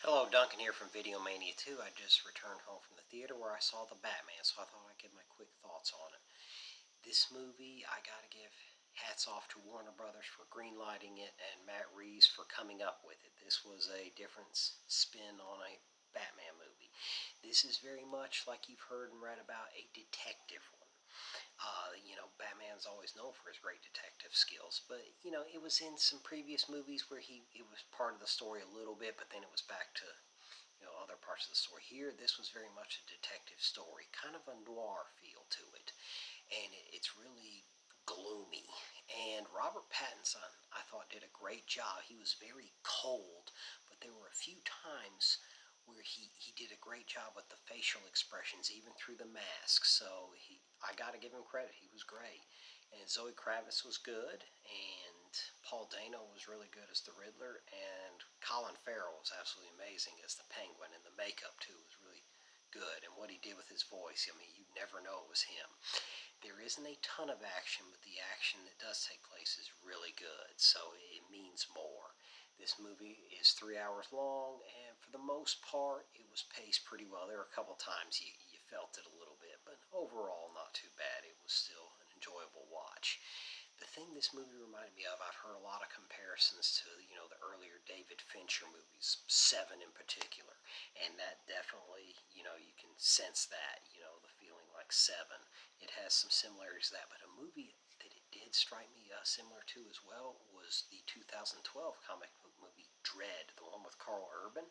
Hello, Duncan here from Video Mania 2. I just returned home from the theater where I saw The Batman, so I thought I'd give my quick thoughts on it. This movie, I gotta give hats off to Warner Brothers for greenlighting it and Matt Reeves for coming up with it. This was a different spin on a Batman movie. This is very much like you've heard and read about a detective one. Batman's always known for his great detective skills, but, it was in some previous movies where it was part of the story a little bit, but then it was back to, other parts of the story. Here, this was very much a detective story, kind of a noir feel to it, and it's really gloomy. And Robert Pattinson, I thought, did a great job. He was very cold, but there were a few times where he did a great job with the facial expressions, even through the mask. So I got to give him credit. He was great. And Zoe Kravitz was good, and Paul Dano was really good as the Riddler, and Colin Farrell was absolutely amazing as the Penguin, and the makeup, too, was really good. And what he did with his voice, I mean, you never know it was him. There isn't a ton of action, but the action that does take place is really good, so it means more. This movie is 3 hours long, and for the most part, it was paced pretty well. There were a couple times you felt it a little bit, but overall, not too bad. It was still an enjoyable watch. The thing this movie reminded me of, I've heard a lot of comparisons to, the earlier David Fincher movies, Seven in particular, and that definitely, you can sense that, the feeling like Seven. It has some similarities to that, but a movie that it did strike me similar to as well was the 2012 comic book movie Dread, the one with Carl Urban.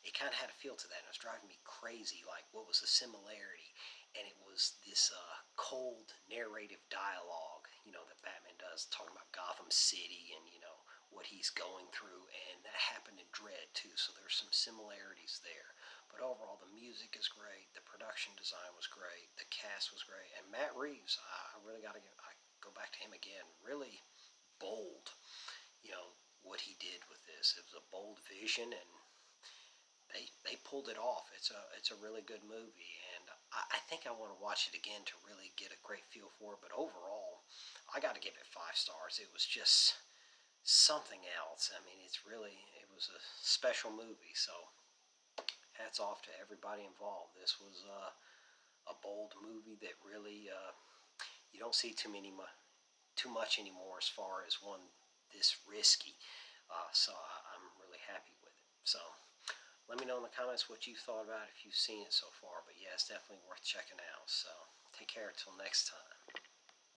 It kind of had a feel to that, and it was driving me crazy, like what was the similarity, and it was this cold narrative dialogue, that Batman does, talking about Gotham City and, what he's going through, and that happened in Dread, too, so there's some similarities there. But overall, the music is great, the production design was great, the cast was great, and Matt Reeves, I really got to go back to him again, really bold, what he did with this. It was a bold vision, and they pulled it off. It's a really good movie, and I think I want to watch it again to really get a great feel for it. But overall, I got to give it 5 stars. It was just something else. I mean, it was a special movie. So hats off to everybody involved. This was a bold movie that really you don't see too much anymore as far as one this risky. I'm really happy with it. So let me know in the comments what you thought about it, if you've seen it so far. But yeah, it's definitely worth checking out. So take care until next time.